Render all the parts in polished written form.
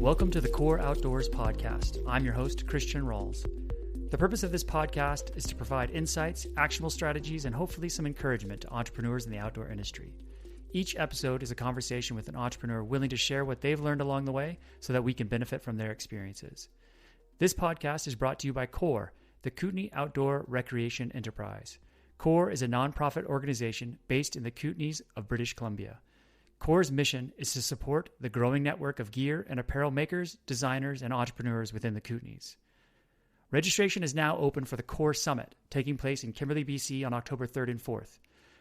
Welcome to the Core Outdoors Podcast. I'm your host, Christian Rawles. The purpose of this podcast is to provide insights, actionable strategies, and hopefully some encouragement to entrepreneurs in the outdoor industry. Each episode is a conversation with an entrepreneur willing to share what they've learned along the way so that we can benefit from their experiences. This podcast is brought to you by CORE, the Kootenay Outdoor Recreation Enterprise. CORE is a nonprofit organization based in the Kootenays of British Columbia. CORE's mission is to support the growing network of gear and apparel makers, designers, and entrepreneurs within the Kootenays. Registration is now open for the CORE Summit, taking place in Kimberley, BC on October 3rd and 4th.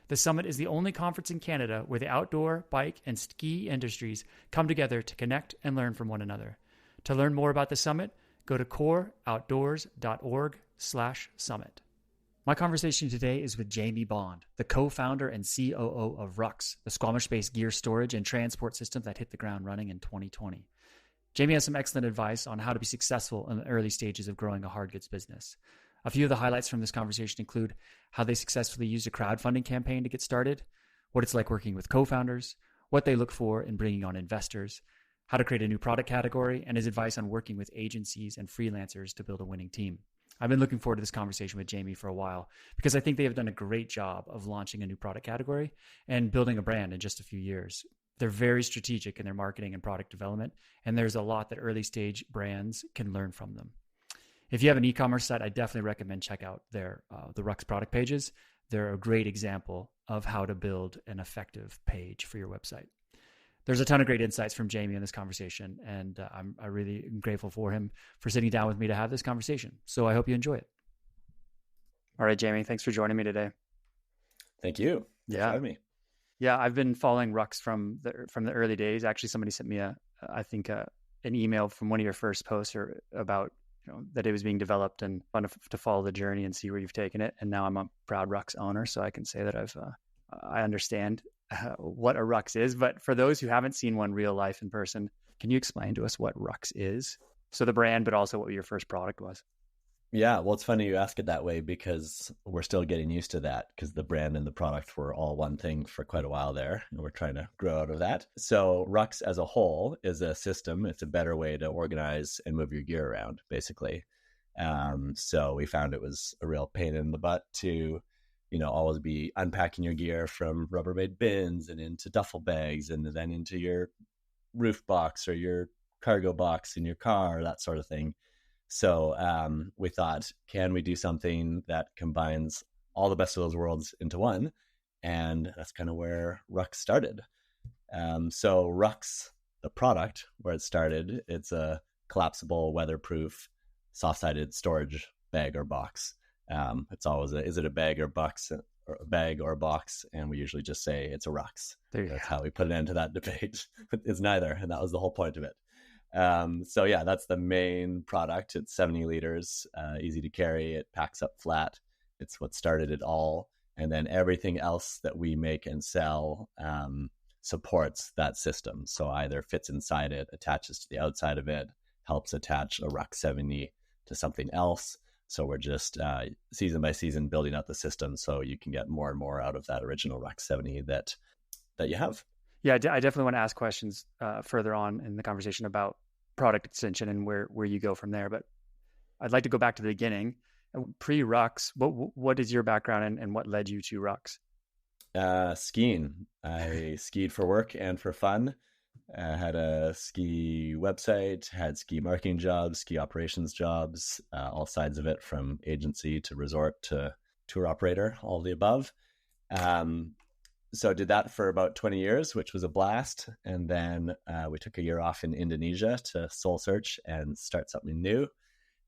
The summit is the only conference in Canada where the outdoor, bike, and ski industries come together to connect and learn from one another. To learn more about the summit, go to coreoutdoors.org/summit. My conversation today is with Jamie Bond, the co-founder and COO of Rucks, the Squamish-based gear storage and transport system that hit the ground running in 2020. Jamie has some excellent advice on how to be successful in the early stages of growing a hard goods business. A few of the highlights from this conversation include how they successfully used a crowdfunding campaign to get started, what it's like working with co-founders, what they look for in bringing on investors, how to create a new product category, and his advice on working with agencies and freelancers to build a winning team. I've been looking forward to this conversation with Jamie for a while because I think they have done a great job of launching a new product category and building a brand in just a few years. They're very strategic in their marketing and product development, and there's a lot that early stage brands can learn from them. If you have an e-commerce site, I definitely recommend check out their the Rucks product pages. They're a great example of how to build an effective page for your website. There's a ton of great insights from Jamie in this conversation, and I really am grateful for him for sitting down with me to have this conversation. So I hope you enjoy it. All right, Jamie, thanks for joining me today. Thank you. Thanks for having me. Yeah, I've been following Rucks from the early days. Actually, somebody sent me an email from one of your first posts about that it was being developed, and fun to follow the journey and see where you've taken it. And now I'm a proud Rucks owner, so I can say that I understand what a Rucks is. But for those who haven't seen one real life in person, can you explain to us what Rucks is? So the brand, but also what your first product was. Yeah, well, it's funny you ask it that way because we're still getting used to that because the brand and the product were all one thing for quite a while there, and we're trying to grow out of that. So Rucks as a whole is a system. It's a better way to organize and move your gear around, basically. So we found it was a real pain in the butt to always be unpacking your gear from Rubbermaid bins and into duffel bags and then into your roof box or your cargo box in your car, that sort of thing. So we thought, can we do something that combines all the best of those worlds into one? And that's kind of where Rucks started. So Rucks, the product, where it started, it's a collapsible, weatherproof, soft-sided storage bag or box. It's always is it a bag or box, or a bag or a box? And we usually just say it's a Rucks. That's how we put an end to that debate. It's neither, and that was the whole point of it. So yeah, that's the main product. It's 70 liters, easy to carry. It packs up flat. It's what started it all. And then everything else that we make and sell supports that system. So either fits inside it, attaches to the outside of it, helps attach a Rucks 70 to something else. So we're just season by season building out the system so you can get more and more out of that original Rucks 70 that you have. Yeah, I definitely want to ask questions further on in the conversation about product extension and where you go from there. But I'd like to go back to the beginning. Pre-Rucks, what is your background and what led you to Rucks? Skiing. I skied for work and for fun. I had a ski website, had ski marketing jobs, ski operations jobs, all sides of it, from agency to resort to tour operator, all the above. So I did that for about 20 years, which was a blast. And then we took a year off in Indonesia to soul search and start something new.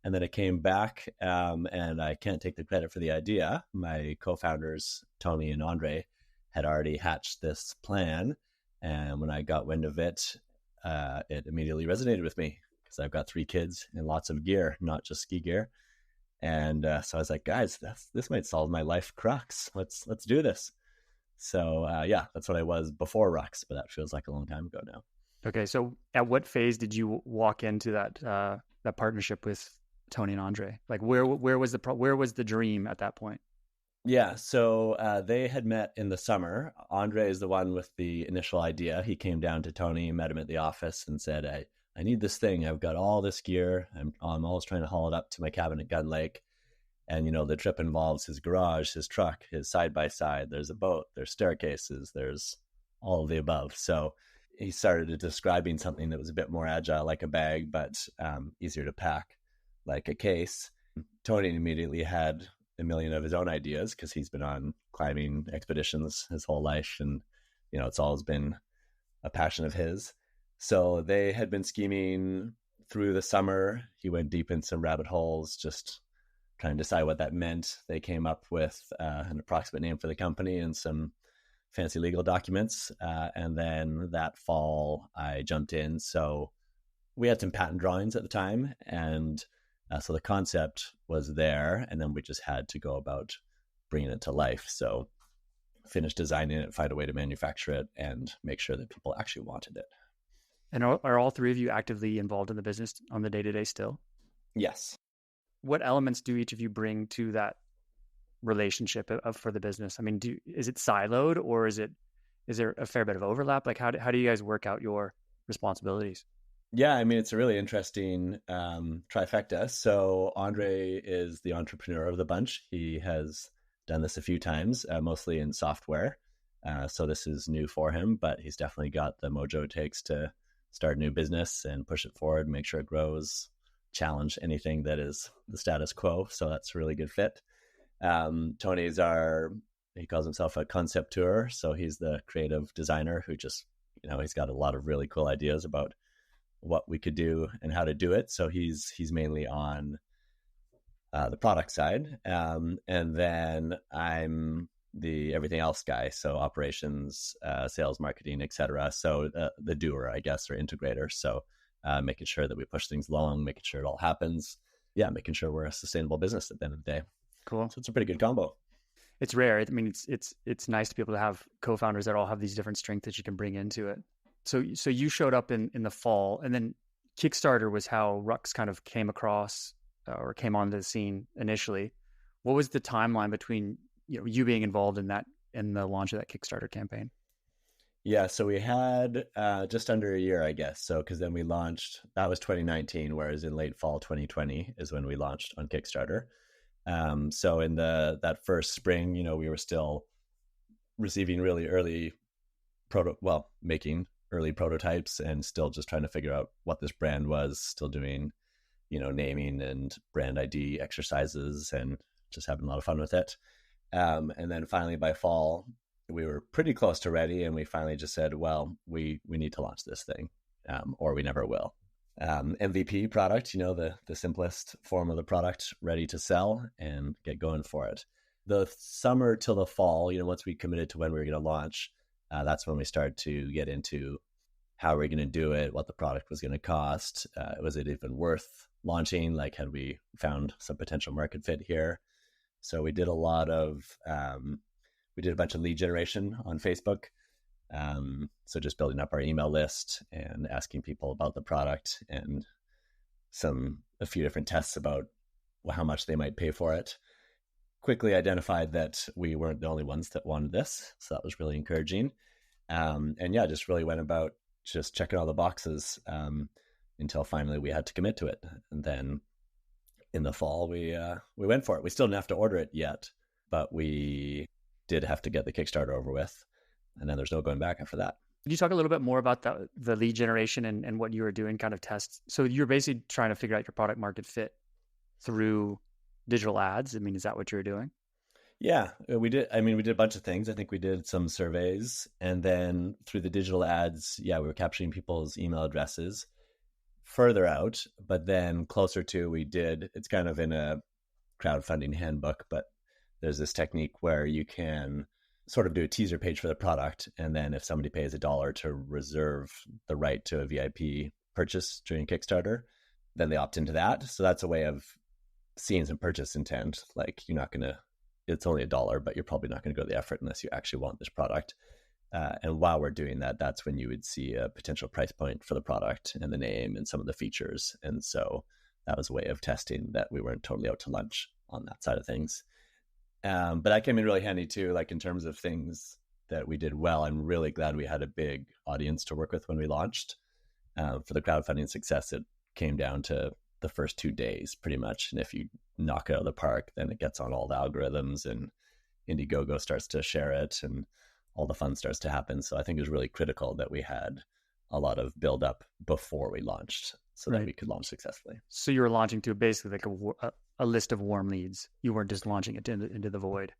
And then I came back, and I can't take the credit for the idea. My co-founders, Tony and Andre, had already hatched this plan. And when I got wind of it, it immediately resonated with me because I've got 3 kids and lots of gear, not just ski gear. And so I was like, guys, this might solve my life crux. Let's do this. So yeah, that's what I was before Rucks, but that feels like a long time ago now. Okay, so at what phase did you walk into that partnership with Tony and Andre? Like where was the dream at that point? Yeah, so they had met in the summer. Andre is the one with the initial idea. He came down to Tony, met him at the office and said, I I need this thing. I've got all this gear. I'm always trying to haul it up to my cabin at Gun Lake. And, the trip involves his garage, his truck, his side-by-side. There's a boat, there's staircases, there's all of the above. So he started describing something that was a bit more agile, like a bag, but easier to pack, like a case. Tony immediately had a million of his own ideas because he's been on climbing expeditions his whole life. And, it's always been a passion of his. So they had been scheming through the summer. He went deep in some rabbit holes, just trying to decide what that meant. They came up with an approximate name for the company and some fancy legal documents. And then that fall, I jumped in. So we had some patent drawings at the time. And so the concept was there. And then we just had to go about bringing it to life. So finish designing it, find a way to manufacture it, and make sure that people actually wanted it. And are all three of you actively involved in the business on the day-to-day still? Yes. What elements do each of you bring to that relationship for the business? I mean, is it siloed, or is there a fair bit of overlap? Like, how do you guys work out your responsibilities? Yeah, I mean, it's a really interesting trifecta. So Andre is the entrepreneur of the bunch. He has done this a few times, mostly in software. So this is new for him, but he's definitely got the mojo it takes to start a new business and push it forward, make sure it grows, challenge anything that is the status quo. So that's a really good fit. Tony's he calls himself a concepteur. So he's the creative designer who just, he's got a lot of really cool ideas about what we could do and how to do it. So he's mainly on the product side. And then I'm the everything else guy. So operations, sales, marketing, etc. So the doer, I guess, or integrator. So making sure that we push things along, making sure it all happens. Yeah, making sure we're a sustainable business at the end of the day. Cool. So it's a pretty good combo. It's rare. I mean, it's nice to be able to have co-founders that all have these different strengths that you can bring into it. So you showed up in the fall, and then Kickstarter was how Rux kind of came across or came onto the scene initially. What was the timeline between you being involved in that and the launch of that Kickstarter campaign? Yeah, so we had just under a year, I guess. So because then we launched, that was 2019, whereas in late fall 2020 is when we launched on Kickstarter. So in that first spring, we were still receiving really early making early prototypes and still just trying to figure out what this brand was, still doing, naming and brand ID exercises and just having a lot of fun with it. And then finally by fall, we were pretty close to ready, and we finally just said, well, we need to launch this thing, or we never will. MVP product, the simplest form of the product, ready to sell and get going for it. The summer till the fall, once we committed to when we were going to launch, that's when we started to get into how we're going to do it, what the product was going to cost. Was it even worth launching? Like, had we found some potential market fit here? So we did we did a bunch of lead generation on Facebook. So just building up our email list and asking people about the product and a few different tests about how much they might pay for it. Quickly identified that we weren't the only ones that wanted this. So that was really encouraging. And yeah, just really went about just checking all the boxes until finally we had to commit to it. And then in the fall, we went for it. We still didn't have to order it yet, but we did have to get the Kickstarter over with. And then there's no going back after that. Could you talk a little bit more about the lead generation and what you were doing, kind of tests? So you're basically trying to figure out your product market fit through digital ads. I mean, is that what you were doing? Yeah, we did. I mean, we did a bunch of things. I think we did some surveys, and then through the digital ads, we were capturing people's email addresses further out, but then closer to, it's kind of in a crowdfunding handbook, but there's this technique where you can sort of do a teaser page for the product. And then if somebody pays $1 to reserve the right to a VIP purchase during Kickstarter, then they opt into that. So that's a way of seeing some purchase intent. Like, it's only $1, but you're probably not going to go the effort unless you actually want this product. And while we're doing that, that's when you would see a potential price point for the product and the name and some of the features. And so that was a way of testing that we weren't totally out to lunch on that side of things. But that came in really handy too, like in terms of things that we did well. I'm really glad we had a big audience to work with when we launched. For the crowdfunding success, it came down to the first 2 days pretty much. And if you knock it out of the park, then it gets on all the algorithms and Indiegogo starts to share it and all the fun starts to happen. So I think it was really critical that we had a lot of build up before we launched so that we could launch successfully. So you were launching to basically like a list of warm leads. You weren't just launching it into the void.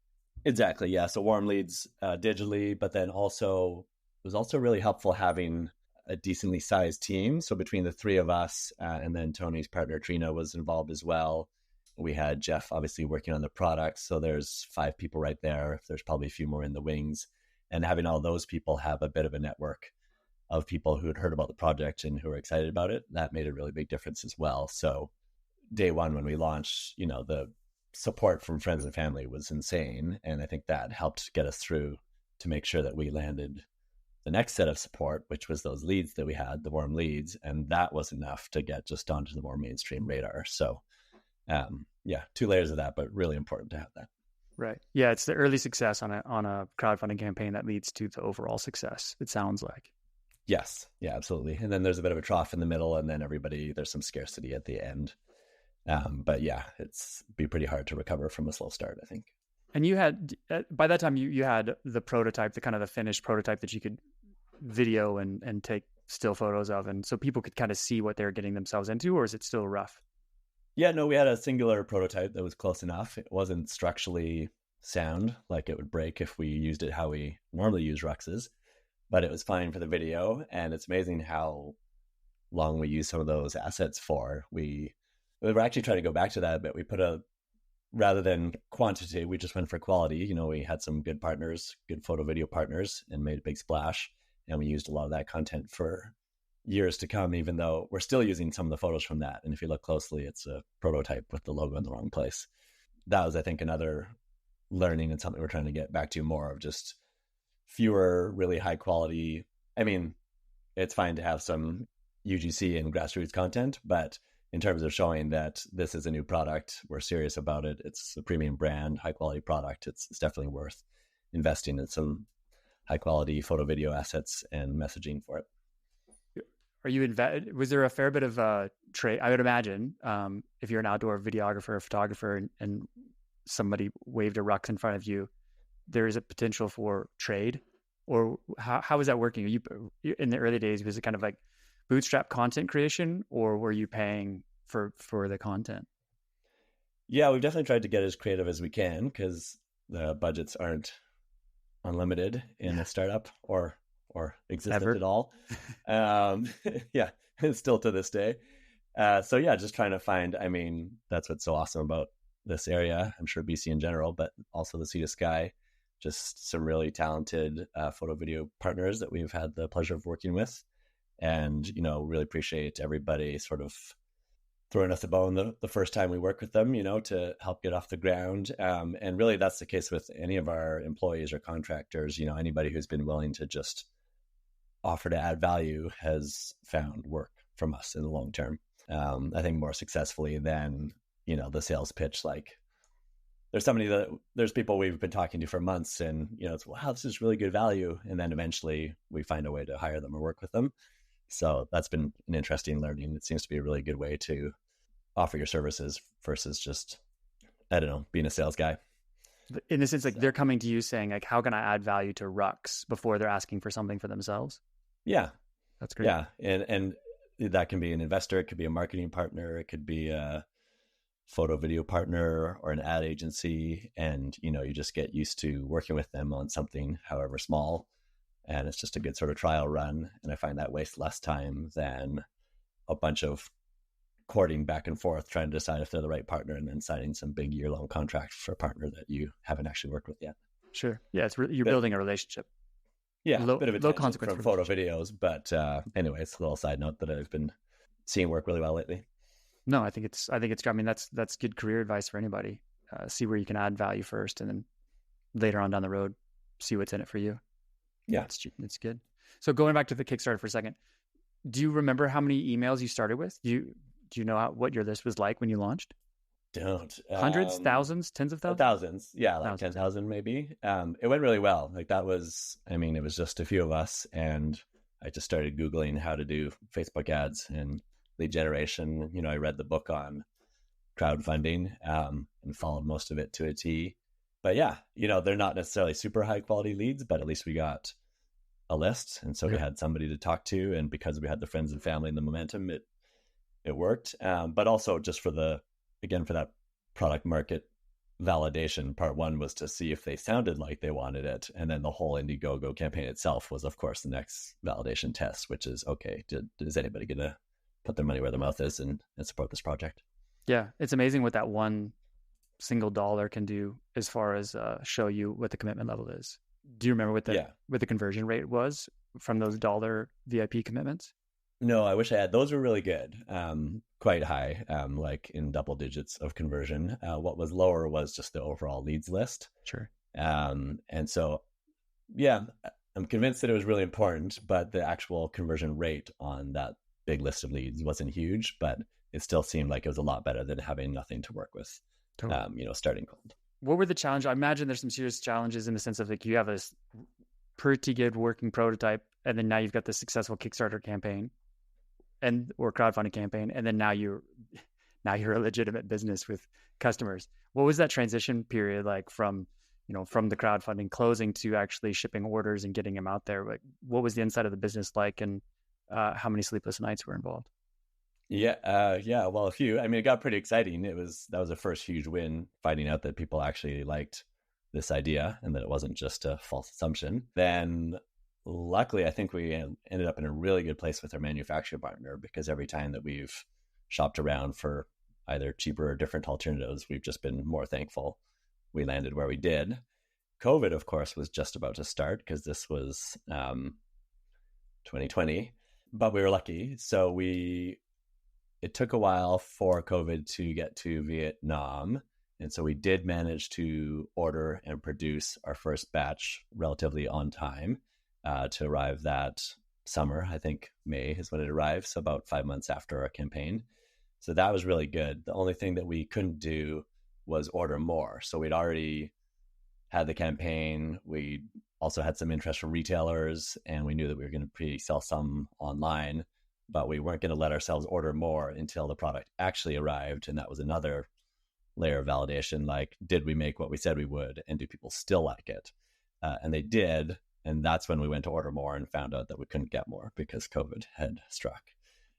Exactly. Yeah. So warm leads digitally, but then also it was also really helpful having a decently sized team. So between the three of us and then Tony's partner, Trina, was involved as well. We had Jeff obviously working on the product. So there's 5 people right there. There's probably a few more in the wings. And having all those people have a bit of a network of people who had heard about the project and who were excited about it, that made a really big difference as well. So day one, when we launched, the support from friends and family was insane. And I think that helped get us through to make sure that we landed the next set of support, which was those leads that we had, the warm leads. And that was enough to get just onto the more mainstream radar. So 2 layers of that, but really important to have that. Right. Yeah. It's the early success on a crowdfunding campaign that leads to the overall success, it sounds like. Yes. Yeah, absolutely. And then there's a bit of a trough in the middle, and then there's some scarcity at the end. But yeah, it's be pretty hard to recover from a slow start, I think. And you had, by that time, you had the prototype, the kind of the finished prototype that you could video and take still photos of. And so people could kind of see what they're getting themselves into, or is it still rough? Yeah, no, we had a singular prototype that was close enough. It wasn't structurally sound, like it would break if we used it how we normally use Rux's, but it was fine for the video. And it's amazing how long we use some of those assets for. We were actually trying to go back to that, but we put rather than quantity, we just went for quality. We had some good partners, good photo video partners, and made a big splash. And we used a lot of that content for years to come, even though we're still using some of the photos from that. And if you look closely, it's a prototype with the logo in the wrong place. That was, I think, another learning and something we're trying to get back to more of, just fewer really high quality. I mean, it's fine to have some UGC and grassroots content, but in terms of showing that this is a new product, we're serious about it, it's a premium brand, high quality product, it's definitely worth investing in some high quality photo video assets and messaging for it. Was there a fair bit of trade? I would imagine if you're an outdoor videographer or photographer and somebody waved a Rux in front of you, there is a potential for trade. Or how is that working? Are you in the early days, was it kind of like bootstrap content creation, or were you paying for the content? Yeah, we've definitely tried to get as creative as we can because the budgets aren't unlimited in a startup or existed at all. Yeah, still to this day. So yeah, just trying to find, that's what's so awesome about this area. I'm sure BC in general, but also the Sea to Sky, just some really talented photo video partners that we've had the pleasure of working with. And, really appreciate everybody sort of throwing us a bone the first time we work with them, to help get off the ground. And really that's the case with any of our employees or contractors. Anybody who's been willing to just offer to add value has found work from us in the long term. I think more successfully than, the sales pitch. Like there's people we've been talking to for months and, it's, wow, this is really good value. And then eventually we find a way to hire them or work with them. So that's been an interesting learning. It seems to be a really good way to offer your services versus just, being a sales guy. In the sense, like they're coming to you saying, like, how can I add value to Rux before they're asking for something for themselves? Yeah. That's great. Yeah. And that can be an investor. It could be a marketing partner. It could be a photo video partner or an ad agency. And, you just get used to working with them on something, however small. And it's just a good sort of trial run. And I find that wastes less time than a bunch of courting back and forth, trying to decide if they're the right partner and then signing some big year-long contract for a partner that you haven't actually worked with yet. Sure. Yeah, you're building a relationship. Yeah, a bit of a low consequence from photo videos. But anyway, it's a little side note that I've been seeing work really well lately. No, I think it's that's good career advice for anybody. See where you can add value first, and then later on down the road, see what's in it for you. Yeah, it's good. So going back to the Kickstarter for a second, do you remember how many emails you started with? Do you know what your list was like when you launched? Don't. Hundreds, thousands, tens of thousands? Thousands. Yeah, like 10,000 maybe. It went really well. Like that was, it was just a few of us and I just started Googling how to do Facebook ads and lead generation. I read the book on crowdfunding and followed most of it to a T. But yeah, they're not necessarily super high quality leads, but at least we got a list. And so we had somebody to talk to. And because we had the friends and family and the momentum, it worked. But also just for that product market validation, part one was to see if they sounded like they wanted it. And then the whole Indiegogo campaign itself was, of course, the next validation test, which is, okay, is anybody going to put their money where their mouth is and support this project? Yeah, it's amazing what that one single dollar can do as far as show you what the commitment level is. Do you remember what the conversion rate was from those dollar VIP commitments? No, I wish I had. Those were really good, quite high, like in double digits of conversion. What was lower was just the overall leads list. Sure. And so, yeah, I'm convinced that it was really important, but the actual conversion rate on that big list of leads wasn't huge, but it still seemed like it was a lot better than having nothing to work with, totally. Starting cold. What were the challenges? I imagine there's some serious challenges in the sense of like you have a pretty good working prototype, and then now you've got this successful Kickstarter campaign or crowdfunding campaign, and then now you're a legitimate business with customers. What was that transition period like from the crowdfunding closing to actually shipping orders and getting them out there? Like, what was the inside of the business like, and how many sleepless nights were involved? Yeah. Well, a few. I mean, it got pretty exciting. That was a first huge win, finding out that people actually liked this idea and that it wasn't just a false assumption. Then luckily, I think we ended up in a really good place with our manufacturer partner, because every time that we've shopped around for either cheaper or different alternatives, we've just been more thankful we landed where we did. COVID, of course, was just about to start because this was 2020, but we were lucky. So it took a while for COVID to get to Vietnam. And so we did manage to order and produce our first batch relatively on time to arrive that summer. I think May is when it arrived. So about 5 months after our campaign. So that was really good. The only thing that we couldn't do was order more. So we'd already had the campaign. We also had some interest from retailers, and we knew that we were going to pre-sell some online, but we weren't going to let ourselves order more until the product actually arrived. And that was another layer of validation. Like, did we make what we said we would? And do people still like it? And they did. And that's when we went to order more and found out that we couldn't get more because COVID had struck.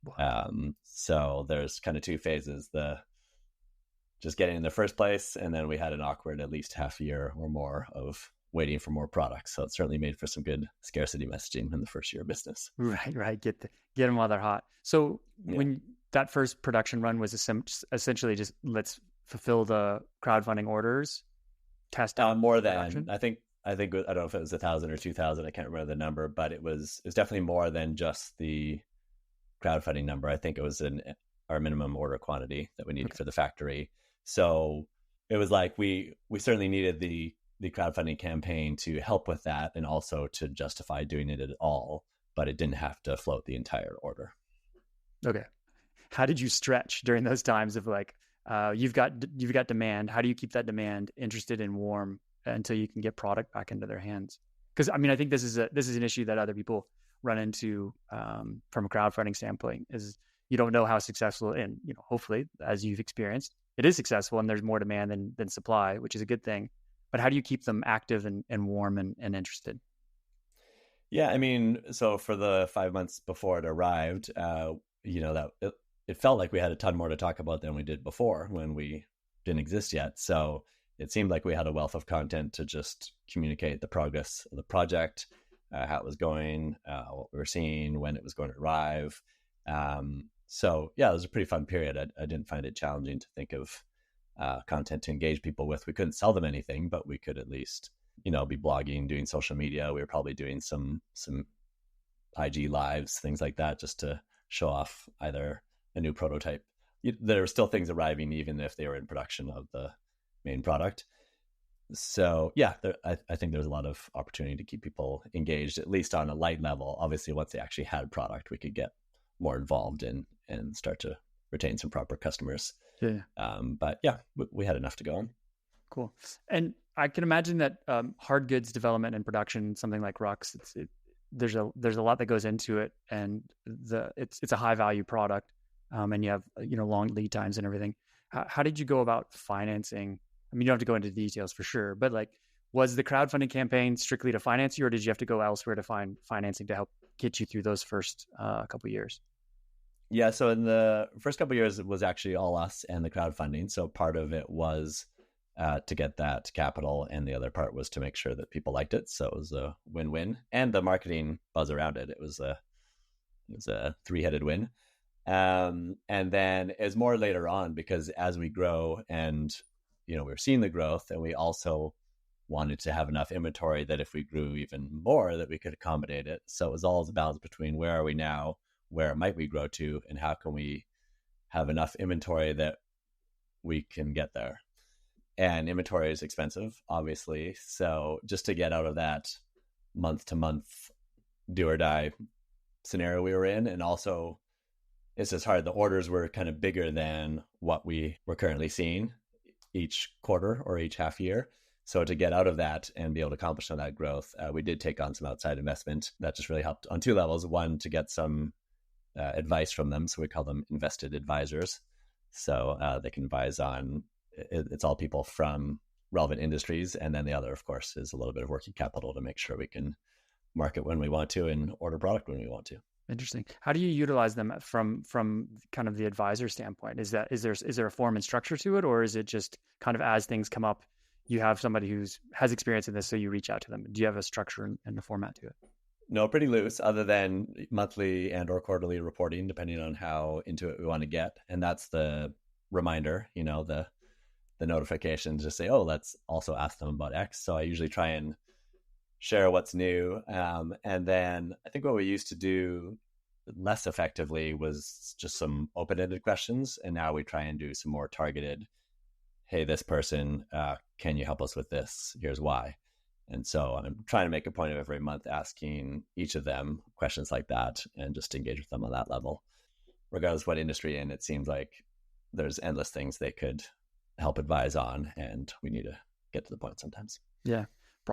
Wow. So there's kind of two phases, the just getting in the first place. And then we had an awkward, at least half a year or more of waiting for more products. So it certainly made for some good scarcity messaging in the first year of business. Right. Get them while they're hot. So when that first production run was essentially just let's fulfill the crowdfunding orders, test out more production. than I think I don't know if it was 1,000 or 2,000. I can't remember the number, but it was definitely more than just the crowdfunding number. I think it was our minimum order quantity that we needed for the factory. So it was like we certainly needed the crowdfunding campaign to help with that and also to justify doing it at all, but it didn't have to float the entire order. Okay. How did you stretch during those times of like, you've got demand? How do you keep that demand interested and warm until you can get product back into their hands? Because I mean, I think this is an issue that other people run into from a crowdfunding standpoint, is you don't know how successful, and hopefully, as you've experienced, it is successful and there's more demand than supply, which is a good thing. But how do you keep them active and warm and interested? Yeah, I mean, so for the 5 months before it arrived, that it felt like we had a ton more to talk about than we did before when we didn't exist yet. So it seemed like we had a wealth of content to just communicate the progress of the project, how it was going, what we were seeing, when it was going to arrive. So yeah, it was a pretty fun period. I didn't find it challenging to think of content to engage people with. We couldn't sell them anything, but we could at least, be blogging, doing social media. We were probably doing some IG lives, things like that, just to show off either a new prototype. There were still things arriving, even if they were in production of the main product. So yeah, I think there's a lot of opportunity to keep people engaged, at least on a light level. Obviously, once they actually had product, we could get more involved and start to retain some proper customers. Yeah. But yeah, we had enough to go on. Cool. And I can imagine that hard goods development and production, something like Rux, there's a lot that goes into it, and it's a high value product, and you have long lead times and everything. How did you go about financing? I mean, you don't have to go into details for sure, but like, was the crowdfunding campaign strictly to finance you, or did you have to go elsewhere to find financing to help get you through those first couple of years? Yeah, so in the first couple of years, it was actually all us and the crowdfunding. So part of it was to get that capital, and the other part was to make sure that people liked it. So it was a win-win, and the marketing buzz around it. It was a three-headed win. And then it's more later on, because as we grow and we're seeing the growth, and we also wanted to have enough inventory that if we grew even more, that we could accommodate it. So it was all the balance between where are we now, where might we grow to, and how can we have enough inventory that we can get there. And inventory is expensive, obviously. So just to get out of that month to month do or die scenario we were in, and also it's just hard. The orders were kind of bigger than what we were currently seeing each quarter or each half year. So to get out of that and be able to accomplish some of that growth, we did take on some outside investment. That just really helped on two levels. One, to get some advice from them. So we call them invested advisors. So they can advise on, it's all people from relevant industries. And then the other, of course, is a little bit of working capital to make sure we can market when we want to and order product when we want to. Interesting. How do you utilize them from kind of the advisor standpoint? Is there a form and structure to it, or is it just kind of as things come up, you have somebody has experience in this, so you reach out to them? Do you have a structure and a format to it? No, pretty loose, other than monthly and or quarterly reporting, depending on how into it we want to get. And that's the reminder, the notification to say, oh, let's also ask them about X. So I usually try and share what's new. And then I think what we used to do less effectively was just some open-ended questions. And now we try and do some more targeted, hey, this person, can you help us with this? Here's why. And so I'm trying to make a point of every month asking each of them questions like that and just engage with them on that level. Regardless of what industry in, it seems like there's endless things they could help advise on, and we need to get to the point sometimes. Yeah.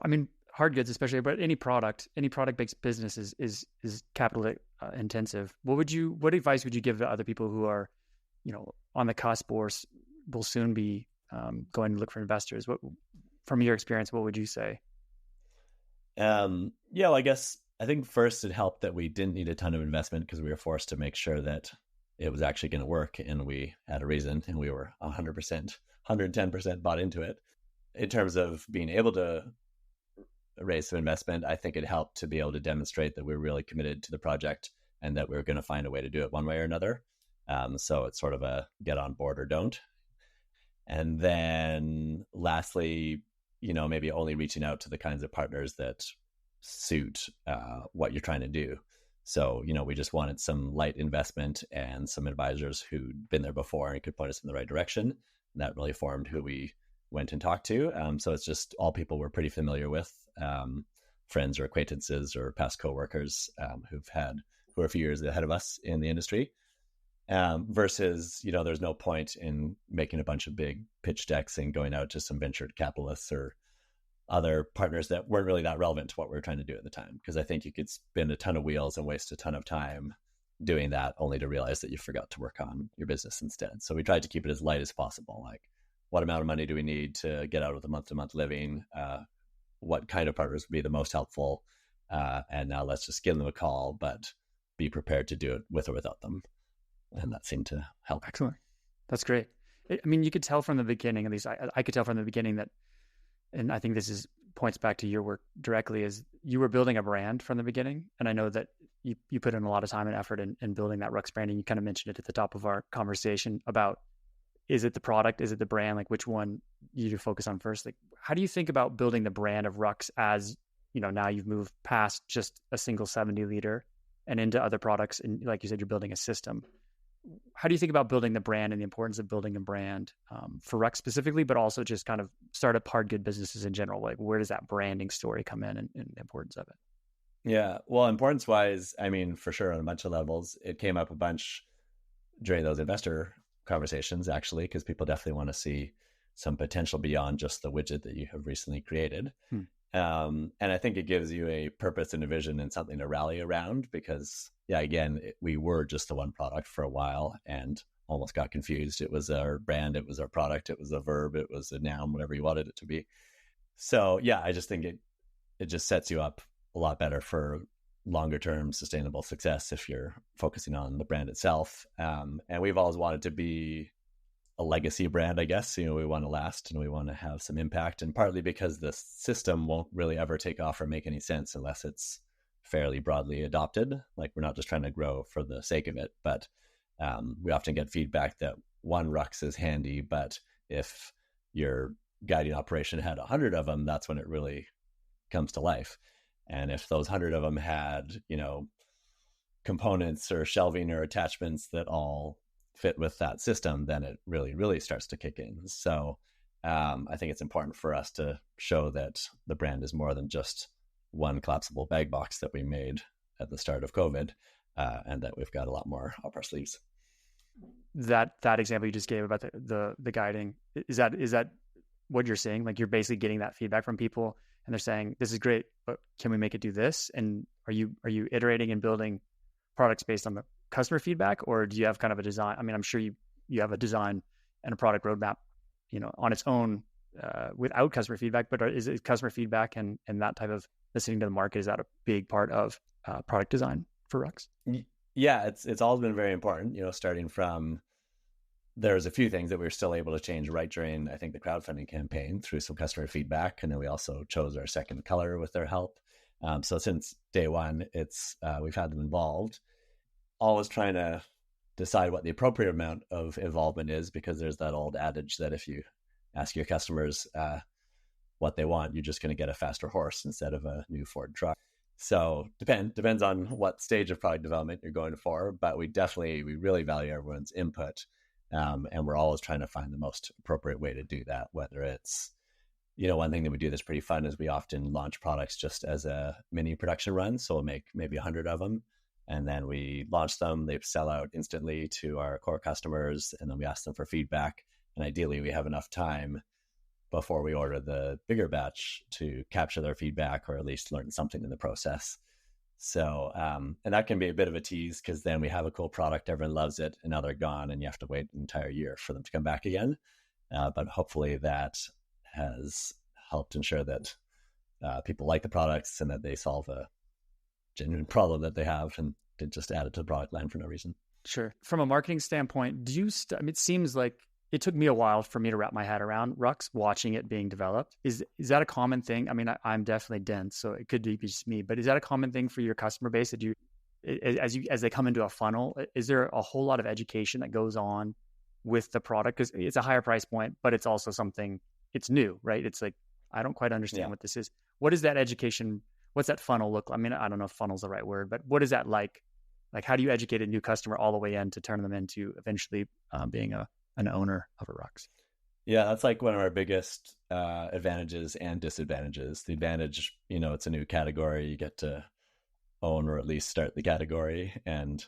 I mean, hard goods especially, but any product-based business is capital intensive. What advice would you give to other people who are, on the cusp or will soon be going to look for investors? From your experience, what would you say? I guess I think first it helped that we didn't need a ton of investment, because we were forced to make sure that it was actually going to work, and we had a reason, and we were 100%, 110% bought into it. In terms of being able to raise some investment, I think it helped to be able to demonstrate that we're really committed to the project and that we're going to find a way to do it one way or another. So it's sort of a get on board or don't. And then lastly, maybe only reaching out to the kinds of partners that suit what you're trying to do. So, we just wanted some light investment and some advisors who'd been there before and could point us in the right direction. And that really formed who we went and talked to. So it's just all people we're pretty familiar with, friends or acquaintances or past coworkers who are a few years ahead of us in the industry. Versus, there's no point in making a bunch of big pitch decks and going out to some venture capitalists or other partners that weren't really that relevant to what we were trying to do at the time. Because I think you could spin a ton of wheels and waste a ton of time doing that, only to realize that you forgot to work on your business instead. So we tried to keep it as light as possible. Like, what amount of money do we need to get out of the month-to-month living? What kind of partners would be the most helpful? And now let's just give them a call, but be prepared to do it with or without them. And that seemed to help. Excellent. That's great. I mean, you could tell from the beginning, at least I could tell from the beginning that, and I think this points back to your work directly, is you were building a brand from the beginning. And I know that you put in a lot of time and effort in building that Rux brand. And you kind of mentioned it at the top of our conversation about, is it the product? Is it the brand? Like, which one you to focus on first? Like, how do you think about building the brand of Rux as, now you've moved past just a single 70 liter and into other products? And like you said, you're building a system. How do you think about building the brand and the importance of building a brand for Rux specifically, but also just kind of startup hard good businesses in general? Like, where does that branding story come in and the importance of it? Yeah, well, importance wise, I mean, for sure on a bunch of levels, it came up a bunch during those investor conversations, actually, because people definitely want to see some potential beyond just the widget that you have recently created. And I think it gives you a purpose and a vision and something to rally around because, yeah, again, we were just the one product for a while and almost got confused. It was our brand, it was our product, it was a verb, it was a noun, whatever you wanted it to be. So, yeah, I just think it just sets you up a lot better for longer term sustainable success if you're focusing on the brand itself. And we've always wanted to be a legacy brand, I guess. We want to last and we want to have some impact, and partly because the system won't really ever take off or make any sense unless it's fairly broadly adopted. Like, we're not just trying to grow for the sake of it, but we often get feedback that one Rux is handy, but if your guiding operation had 100 of them, that's when it really comes to life. And if those 100 of them had, components or shelving or attachments that all fit with that system, then it really, really starts to kick in. So I think it's important for us to show that the brand is more than just one collapsible bag box that we made at the start of COVID, and that we've got a lot more up our sleeves. That example you just gave about the guiding, is that what you're saying? Like, you're basically getting that feedback from people and they're saying, this is great, but can we make it do this? And are you iterating and building products based on the customer feedback, or do you have kind of a design? I mean, I'm sure you have a design and a product roadmap, on its own, without customer feedback, but is it customer feedback and that type of listening to the market, is that a big part of product design for Rux? Yeah, it's always been very important, starting from, there's a few things that we were still able to change right during, I think, the crowdfunding campaign through some customer feedback. And then we also chose our second color with their help. So since day one, we've had them involved, always trying to decide what the appropriate amount of involvement is, because there's that old adage that if you ask your customers what they want, you're just going to get a faster horse instead of a new Ford truck. So depends on what stage of product development you're going for, but we really value everyone's input. And we're always trying to find the most appropriate way to do that, whether it's, one thing that we do that's pretty fun is we often launch products just as a mini production run. So we'll make maybe 100 of them, and then we launch them. They sell out instantly to our core customers, and then we ask them for feedback. And ideally, we have enough time before we order the bigger batch to capture their feedback, or at least learn something in the process. So, and that can be a bit of a tease, because then we have a cool product, everyone loves it, and now they're gone, and you have to wait an entire year for them to come back again. But hopefully that has helped ensure that people like the products and that they solve a genuine problem that they have, and didn't just add it to the product line for no reason. Sure. From a marketing standpoint, it seems like it took me a while for me to wrap my head around Rux, watching it being developed. Is that a common thing? I mean, I'm definitely dense, so it could be just me, but is that a common thing for your customer base? That as they come into a funnel, is there a whole lot of education that goes on with the product? Because it's a higher price point, but it's also something, it's new, right? It's like, I don't quite understand what this is. What is that education? What's that funnel look like? I mean, I don't know if funnel's the right word, but what is that like? Like, how do you educate a new customer all the way in to turn them into eventually being an owner of a Rux? Yeah, that's like one of our biggest advantages and disadvantages. The advantage, it's a new category. You get to own or at least start the category, and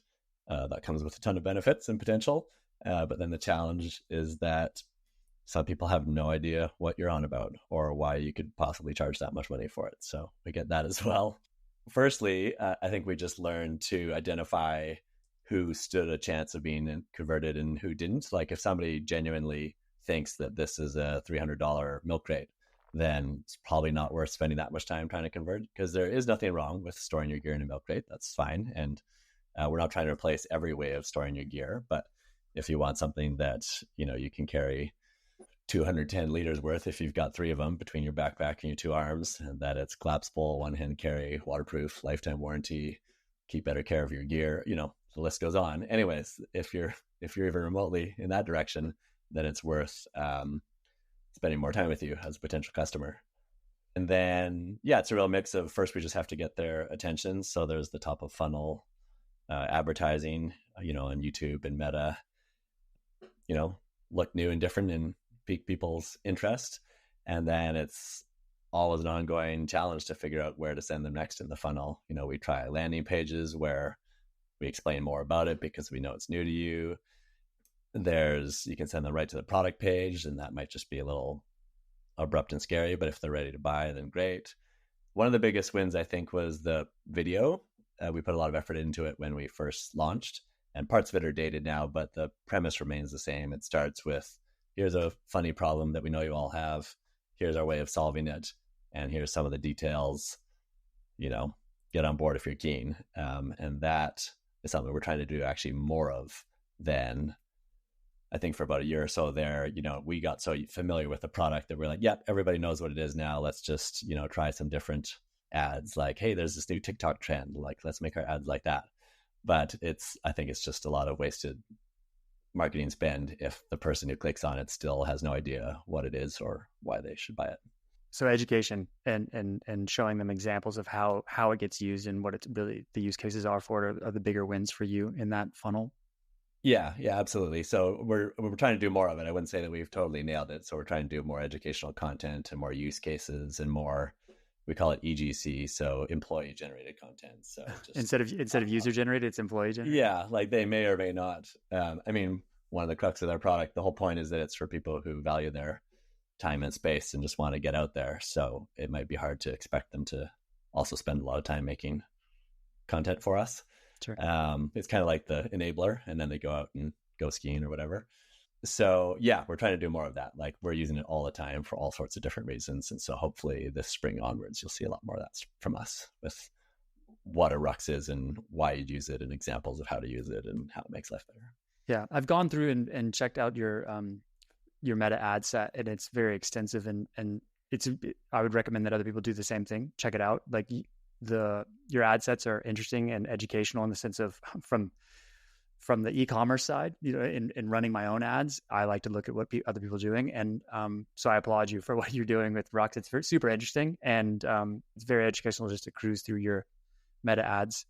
that comes with a ton of benefits and potential. But then the challenge is that some people have no idea what you're on about or why you could possibly charge that much money for it. So we get that as well. Firstly, I think we just learned to identify who stood a chance of being converted and who didn't. Like, if somebody genuinely thinks that this is a $300 milk crate, then it's probably not worth spending that much time trying to convert, because there is nothing wrong with storing your gear in a milk crate. That's fine. And we're not trying to replace every way of storing your gear. But if you want something that, you can carry 210 liters worth if you've got 3 of them between your backpack and your 2 arms, and that it's collapsible, one-hand carry, waterproof, lifetime warranty, keep better care of your gear, the list goes on. Anyways, if you're even remotely in that direction, then it's worth spending more time with you as a potential customer. And then, it's a real mix of, first, we just have to get their attention. So there's the top of funnel advertising, on YouTube and Meta, look new and different and pique people's interest. And then it's always an ongoing challenge to figure out where to send them next in the funnel. We try landing pages where we explain more about it because we know it's new to you. You can send them right to the product page, and that might just be a little abrupt and scary, but if they're ready to buy, then great. One of the biggest wins, I think, was the video. We put a lot of effort into it when we first launched, and parts of it are dated now, but the premise remains the same. It starts with, here's a funny problem that we know you all have. Here's our way of solving it. And here's some of the details, get on board if you're keen. And that is something we're trying to do actually more of than, I think, for about a year or so there. We got so familiar with the product that we're like, yep, everybody knows what it is now. Let's just, try some different ads. Like, hey, there's this new TikTok trend. Like, let's make our ads like that. But I think it's just a lot of wasted marketing spend if the person who clicks on it still has no idea what it is or why they should buy it. So education and showing them examples of how it gets used and what it's really the use cases are for it are the bigger wins for you in that funnel. Yeah, absolutely. So we're trying to do more of it. I wouldn't say that we've totally nailed it. So we're trying to do more educational content and more use cases and more, we call it EGC, so employee generated content. So just, instead of user generated, it's employee generated. Yeah, like they may or may not. One of the crux of their product, the whole point is that it's for people who value their time and space and just want to get out there. So it might be hard to expect them to also spend a lot of time making content for us. Sure. It's kind of like the enabler, and then they go out and go skiing or whatever. So yeah, we're trying to do more of that. Like, we're using it all the time for all sorts of different reasons. And so hopefully this spring onwards, you'll see a lot more of that from us with what a Rux is and why you'd use it and examples of how to use it and how it makes life better. Yeah, I've gone through and checked out your meta ad set, and it's very extensive, and I would recommend that other people do the same thing. Check it out. Like, your ad sets are interesting and educational in the sense of from the e-commerce side. In running my own ads, I like to look at what other people are doing, and so I applaud you for what you're doing with Rux. It's super interesting, and it's very educational just to cruise through your meta ads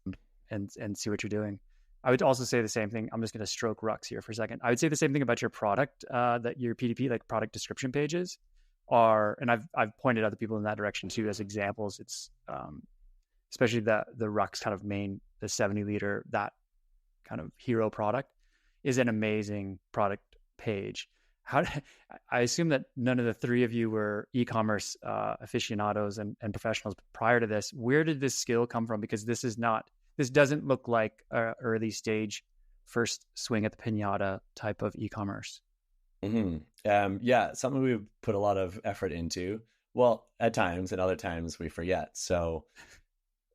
and see what you're doing. I would also say the same thing. I'm just going to stroke Rux here for a second. I would say the same thing about your product, that your PDP, like product description pages are, and I've pointed other people in that direction too as examples. It's especially the Rux kind of main, the 70 liter, that kind of hero product is an amazing product page. I assume that none of the three of you were e-commerce aficionados and professionals prior to this. Where did this skill come from? Because this doesn't look like an early stage first swing at the piñata type of e-commerce. Mm-hmm. Something we've put a lot of effort into. Well, at times, and other times we forget. So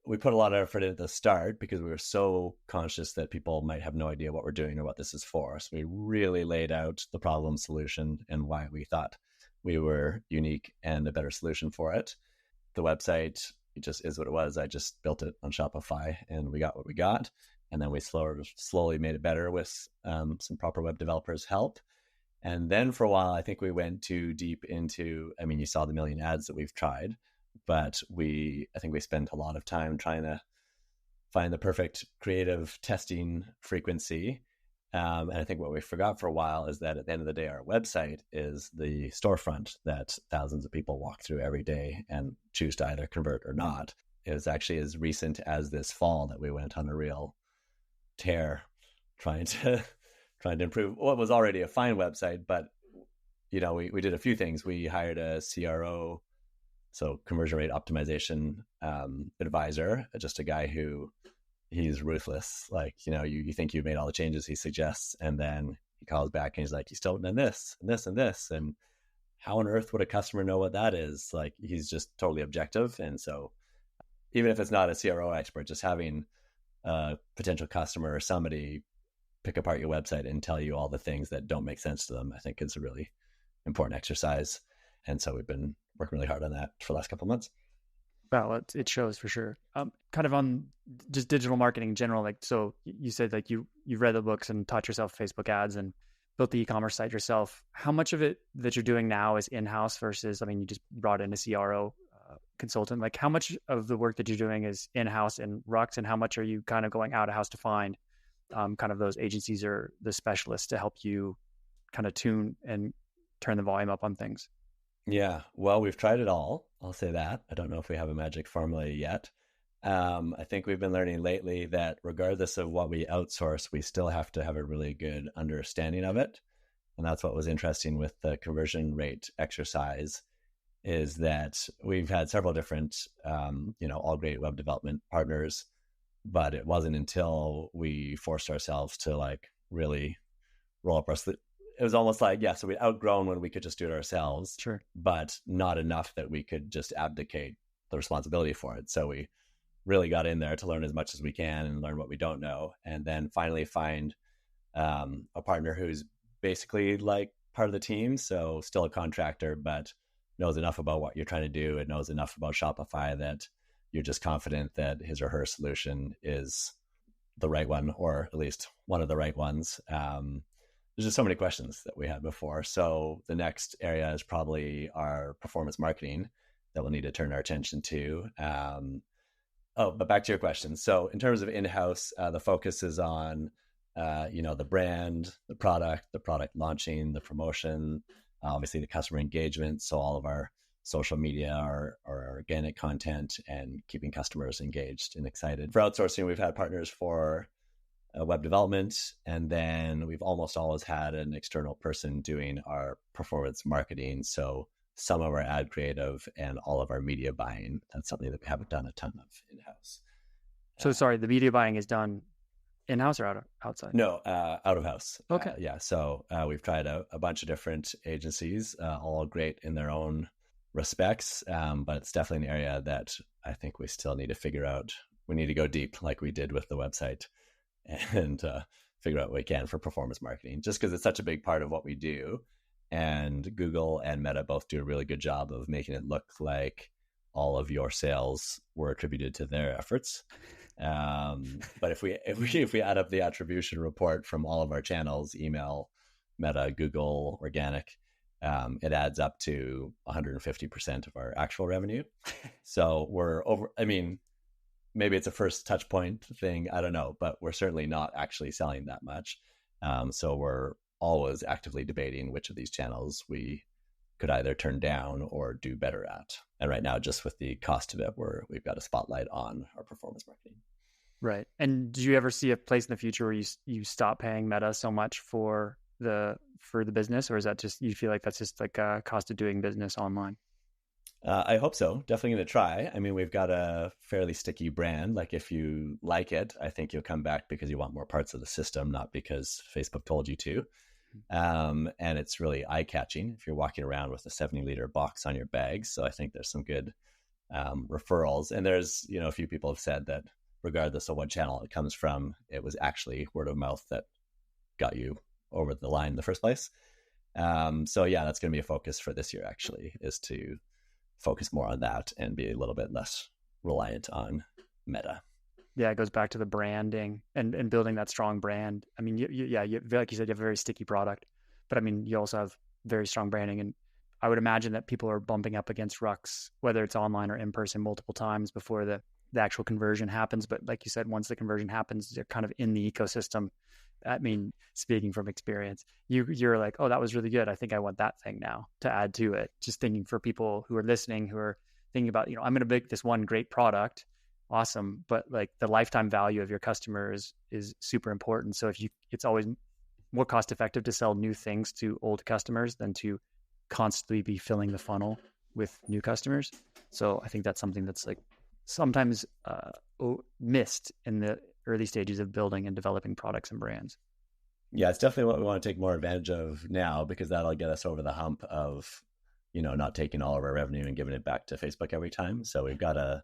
we put a lot of effort at the start because we were so conscious that people might have no idea what we're doing or what this is for. So we really laid out the problem, solution, and why we thought we were unique and a better solution for it. The website, it just is what it was. I just built it on Shopify and we got what we got. And then we slowly made it better with some proper web developers' help. And then for a while, I think we went too deep into, you saw the million ads that we've tried, but I think we spent a lot of time trying to find the perfect creative testing frequency. And I think what we forgot for a while is that at the end of the day, our website is the storefront that thousands of people walk through every day and choose to either convert or not. It was actually as recent as this fall that we went on a real tear trying to improve what was already a fine website. But, we did a few things. We hired a CRO, so conversion rate optimization advisor, just a guy who he's ruthless. Like, you think you've made all the changes he suggests, and then he calls back and he's like, you still haven't done this and this and this. And how on earth would a customer know what that is? Like, he's just totally objective. And so even if it's not a CRO expert, just having a potential customer or somebody pick apart your website and tell you all the things that don't make sense to them, I think is a really important exercise. And so we've been working really hard on that for the last couple of months. Well, it shows for sure. Kind of on just digital marketing in general. Like, so you said like you've read the books and taught yourself Facebook ads and built the e-commerce site yourself. How much of it that you're doing now is in-house versus, you just brought in a CRO consultant. Like, how much of the work that you're doing is in-house in Rux, and how much are you kind of going out of house to find kind of those agencies or the specialists to help you kind of tune and turn the volume up on things? Yeah, well, we've tried it all. I'll say that. I don't know if we have a magic formula yet. I think we've been learning lately that regardless of what we outsource, we still have to have a really good understanding of it. And that's what was interesting with the conversion rate exercise, is that we've had several different, all great web development partners, but it wasn't until we forced ourselves to like really roll up our sleeves. It was almost like, so we'd outgrown when we could just do it ourselves, Sure. but not enough that we could just abdicate the responsibility for it. So we really got in there to learn as much as we can and learn what we don't know. And then finally find a partner who's basically like part of the team. So still a contractor, but knows enough about what you're trying to do and knows enough about Shopify that you're just confident that his or her solution is the right one, or at least one of the right ones. There's just so many questions that we had before. So the next area is probably our performance marketing that we'll need to turn our attention to. But back to your question. So in terms of in-house, the focus is on, the brand, the product launching, the promotion, obviously the customer engagement. So all of our social media, our organic content, and keeping customers engaged and excited. For outsourcing, we've had partners for web development, and then we've almost always had an external person doing our performance marketing. So some of our ad creative and all of our media buying. That's something that we haven't done a ton of in-house. So sorry, the media buying is done in-house or outside? No, out of house. Okay. So we've tried a bunch of different agencies, all great in their own respects, but it's definitely an area that I think we still need to figure out. We need to go deep like we did with the website and figure out what we can for performance marketing, just because it's such a big part of what we do. And Google and Meta both do a really good job of making it look like all of your sales were attributed to their efforts. But if we add up the attribution report from all of our channels, email, Meta, Google, organic, it adds up to 150% of our actual revenue. So we're over. I mean, maybe it's a first touch point thing. I don't know, but we're certainly not actually selling that much. So we're always actively debating which of these channels we could either turn down or do better at. And right now, just with the cost of it, we've got a spotlight on our performance marketing. Right. And do you ever see a place in the future where you stop paying Meta so much for the business, or is that just, you feel like that's just like a cost of doing business online? I hope so. Definitely going to try. I mean, we've got a fairly sticky brand. Like if you like it, I think you'll come back because you want more parts of the system, not because Facebook told you to. And it's really eye-catching if you're walking around with a 70-liter box on your bag. So I think there's some good referrals. And there's, a few people have said that regardless of what channel it comes from, it was actually word of mouth that got you over the line in the first place. So yeah, that's going to be a focus for this year, actually, is to focus more on that and be a little bit less reliant on Meta. Yeah, it goes back to the branding and building that strong brand. I mean, you like you said, you have a very sticky product, but I mean, you also have very strong branding. And I would imagine that people are bumping up against Rux, whether it's online or in person, multiple times before the actual conversion happens. But like you said, once the conversion happens, they're kind of in the ecosystem. I mean, speaking from experience, you're like, oh, that was really good. I think I want that thing now to add to it. Just thinking for people who are listening, who are thinking about, I'm going to make this one great product. Awesome. But like the lifetime value of your customer is super important. So it's always more cost effective to sell new things to old customers than to constantly be filling the funnel with new customers. So I think that's something that's like sometimes missed in the early stages of building and developing products and brands. Yeah, it's definitely what we want to take more advantage of now, because that'll get us over the hump of, not taking all of our revenue and giving it back to Facebook every time. So we've got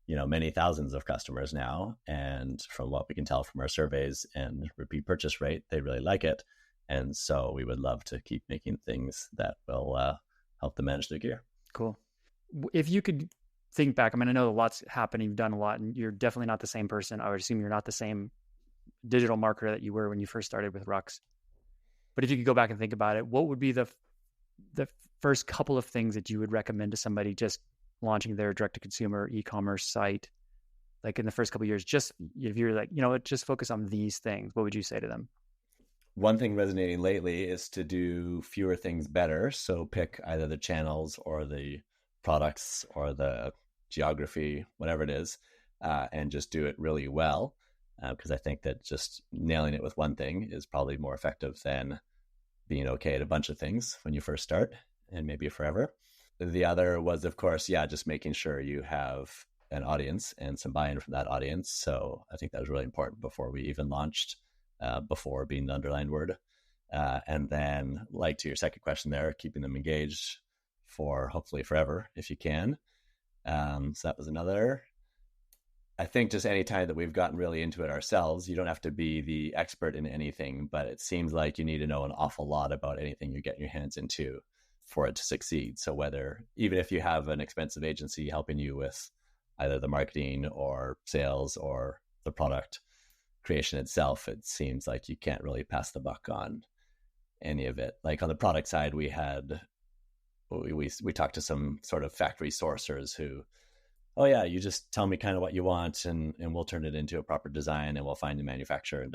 many thousands of customers now. And from what we can tell from our surveys and repeat purchase rate, they really like it. And so we would love to keep making things that will help them manage their gear. Cool. If you could think back, I mean, I know a lot's happened, you've done a lot, and you're definitely not the same person. I would assume you're not the same digital marketer that you were when you first started with Rux. But if you could go back and think about it, what would be the first couple of things that you would recommend to somebody just launching their direct-to-consumer e-commerce site, like in the first couple of years? Just if you're like, just focus on these things, what would you say to them? One thing resonating lately is to do fewer things better. So pick either the channels or the products or the geography, whatever it is, and just do it really well. Because I think that just nailing it with one thing is probably more effective than being okay at a bunch of things when you first start, and maybe forever. The other was, of course, just making sure you have an audience and some buy-in from that audience. So I think that was really important before we even launched, before being the underlined word. And then, like to your second question there, keeping them engaged for hopefully forever if you can. So that was another. I think just any time that we've gotten really into it ourselves, you don't have to be the expert in anything, but it seems like you need to know an awful lot about anything you're getting your hands into for it to succeed. So even if you have an expensive agency helping you with either the marketing or sales or the product creation itself, it seems like you can't really pass the buck on any of it. Like on the product side, we talked to some sort of factory sourcers who, oh yeah, you just tell me kind of what you want and we'll turn it into a proper design and we'll find a manufacturer and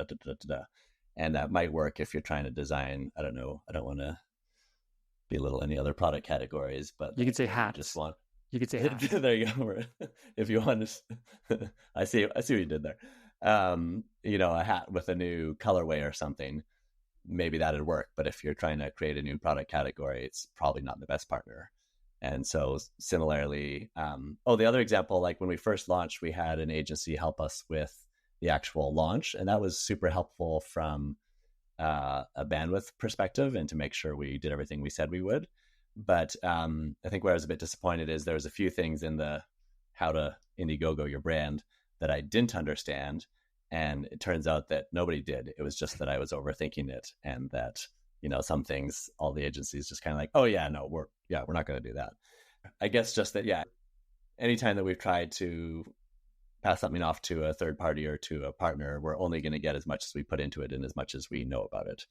And that might work if you're trying to design, I don't know, I don't want to belittle any other product categories, but you could say hats. You could say hats. There you go. If you want to, I see what you did there. A hat with a new colorway or something, maybe that'd work. But if you're trying to create a new product category, it's probably not the best partner. And so similarly, the other example, like when we first launched, we had an agency help us with the actual launch. And that was super helpful from a bandwidth perspective and to make sure we did everything we said we would. But I think where I was a bit disappointed is there was a few things in the how to Indiegogo your brand that I didn't understand. And it turns out that nobody did. It was just that I was overthinking it, and that, some things, all the agencies just kind of like, oh yeah, no, we're not going to do that. I guess just that, anytime that we've tried to pass something off to a third party or to a partner, we're only going to get as much as we put into it and as much as we know about it.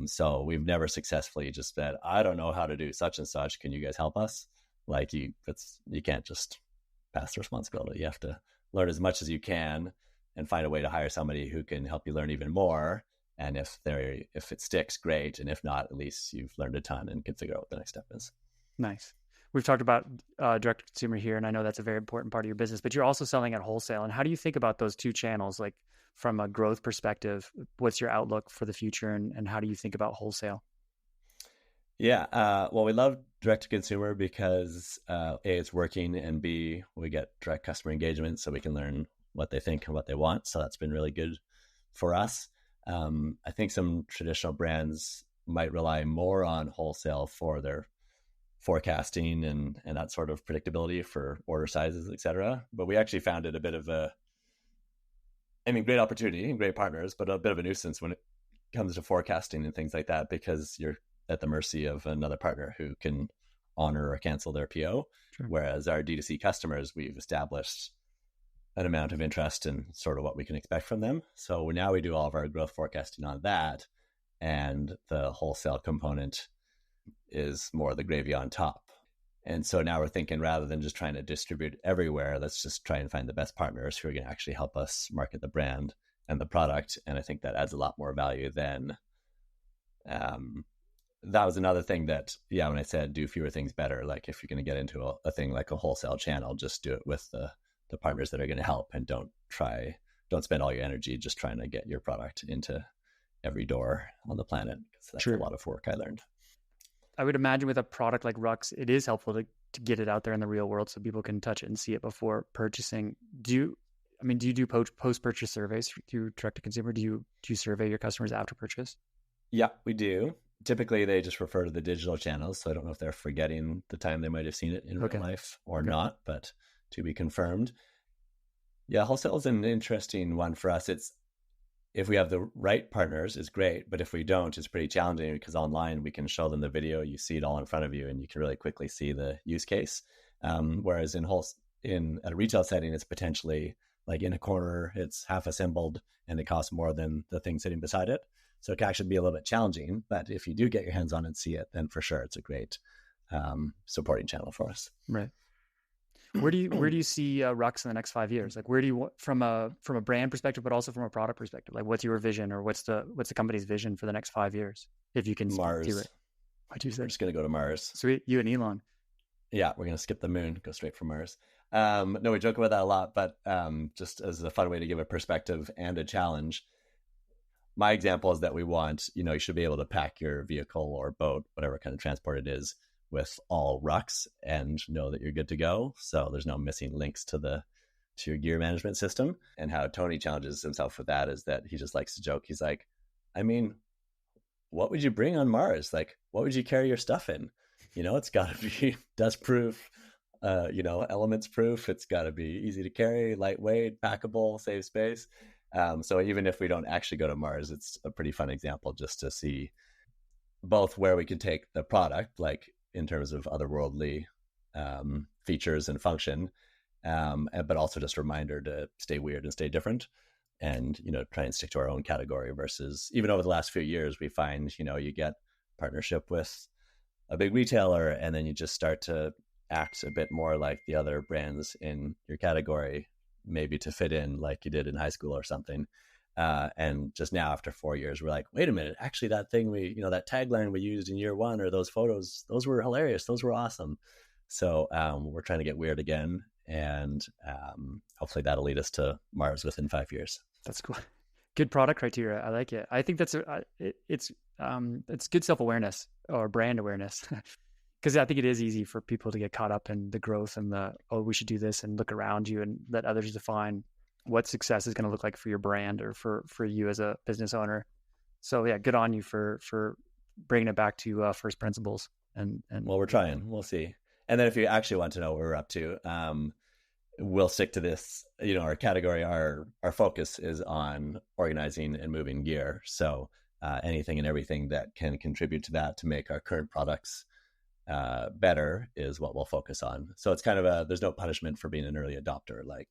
So we've never successfully just said, I don't know how to do such and such. Can you guys help us? Like you can't just pass the responsibility. You have to learn as much as you can and find a way to hire somebody who can help you learn even more. And if it sticks, great. And if not, at least you've learned a ton and can figure out what the next step is. Nice. We've talked about direct to consumer here, and I know that's a very important part of your business, but you're also selling at wholesale. And how do you think about those two channels? Like from a growth perspective, what's your outlook for the future, and how do you think about wholesale? Yeah. Well, we love direct to consumer because A, it's working, and B, we get direct customer engagement so we can learn what they think and what they want. So that's been really good for us. I think some traditional brands might rely more on wholesale for their forecasting and that sort of predictability for order sizes, et cetera. But we actually found it a bit of great opportunity and great partners, but a bit of a nuisance when it comes to forecasting and things like that, because you're at the mercy of another partner who can honor or cancel their PO. Sure. Whereas our D2C customers, we've established an amount of interest in sort of what we can expect from them. So now we do all of our growth forecasting on that, and the wholesale component is more the gravy on top. And so now we're thinking, rather than just trying to distribute everywhere, let's just try and find the best partners who are going to actually help us market the brand and the product. And I think that adds a lot more value than that was another thing that, when I said do fewer things better, like if you're going to get into a thing like a wholesale channel, just do it with the partners that are going to help, and don't spend all your energy just trying to get your product into every door on the planet. So that's a lot of work I learned. I would imagine with a product like Rux, it is helpful to get it out there in the real world so people can touch it and see it before purchasing. Do you do post-purchase surveys through direct to consumer? Do you survey your customers after purchase? Yeah, we do. Typically, they just refer to the digital channels. So I don't know if they're forgetting the time they might have seen it in real life or not, but to be confirmed. Yeah, wholesale is an interesting one for us. If we have the right partners, it's great. But if we don't, it's pretty challenging, because online we can show them the video, you see it all in front of you, and you can really quickly see the use case. Whereas at a retail setting, it's potentially like in a corner, it's half assembled, and it costs more than the thing sitting beside it. So it can actually be a little bit challenging. But if you do get your hands on and see it, then for sure it's a great supporting channel for us. Right. Where do you see Rux in the next 5 years? Like, where do you, from a brand perspective, but also from a product perspective, like what's your vision, or what's the company's vision for the next 5 years? If you can Mars. Speak to it. Why'd you say? We're just going to go to Mars. Sweet. You and Elon. Yeah, we're going to skip the moon, go straight from Mars. No, we joke about that a lot, but just as a fun way to give a perspective and a challenge, my example is that we want, you should be able to pack your vehicle or boat, whatever kind of transport it is, with all rucks and know that you're good to go. So there's no missing links to your gear management system. And how Tony challenges himself with that is that he just likes to joke. He's like, I mean, what would you bring on Mars? Like, what would you carry your stuff in? It's got to be dust proof, elements proof. It's got to be easy to carry, lightweight, packable, save space. So even if we don't actually go to Mars, it's a pretty fun example just to see both where we can take the product, like in terms of otherworldly features and function, but also just a reminder to stay weird and stay different, and try and stick to our own category. Versus, even over the last few years, we find you get partnership with a big retailer, and then you just start to act a bit more like the other brands in your category, maybe to fit in like you did in high school or something. And just now, after 4 years, we're like, wait a minute, actually that thing that tagline we used in year one, or those photos, those were hilarious. Those were awesome. So we're trying to get weird again. And hopefully that'll lead us to Mars within 5 years. That's cool. Good product criteria. I like it. I think that's it's good self-awareness or brand awareness. Because I think it is easy for people to get caught up in the growth and we should do this, and look around you and let others define what success is going to look like for your brand or for you as a business owner. So yeah, good on you for bringing it back to first principles. And well, we're trying. We'll see. And then if you actually want to know what we're up to, we'll stick to this. Our category, our focus is on organizing and moving gear. So anything and everything that can contribute to that to make our current products better is what we'll focus on. So it's kind of there's no punishment for being an early adopter. Like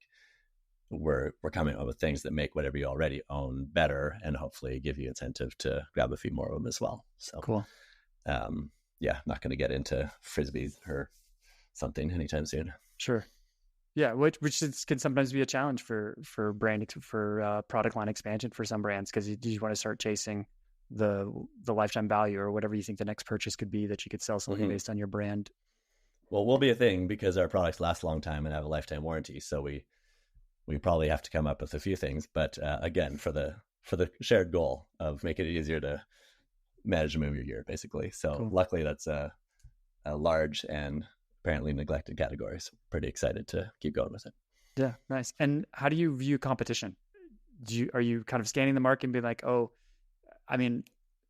we're coming up with things that make whatever you already own better, and hopefully give you incentive to grab a few more of them as well. So cool. Not going to get into frisbees or something anytime soon. Sure. Yeah, which can sometimes be a challenge for brand, for product line expansion for some brands, because you want to start chasing the lifetime value or whatever you think the next purchase could be that you could sell something based on your brand. Well, we'll be a thing because our products last a long time and have a lifetime warranty. So we probably have to come up with a few things, but again, for the shared goal of making it easier to manage and move your gear, basically. So cool. Luckily, that's a large and apparently neglected category. So pretty excited to keep going with it. Yeah, nice. And how do you view competition? Are you kind of scanning the market and be like, oh, I mean,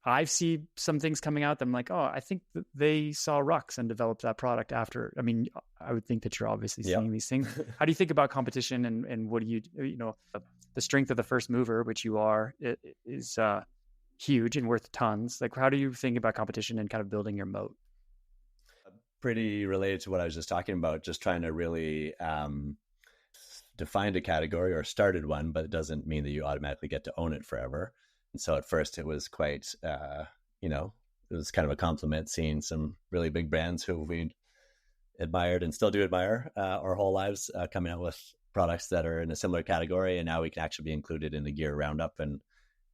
I see some things coming out that I'm like, oh, I think that they saw Rux and developed that product after. I mean, I would think that you're obviously seeing these things. How do you think about competition, and what do you the strength of the first mover, which you are, is huge and worth tons. Like, how do you think about competition and kind of building your moat? Pretty related to what I was just talking about, just trying to really defined a category or started one, but it doesn't mean that you automatically get to own it forever. And so at first it was quite, it was kind of a compliment seeing some really big brands who we admired and still do admire our whole lives coming out with products that are in a similar category. And now we can actually be included in the gear roundup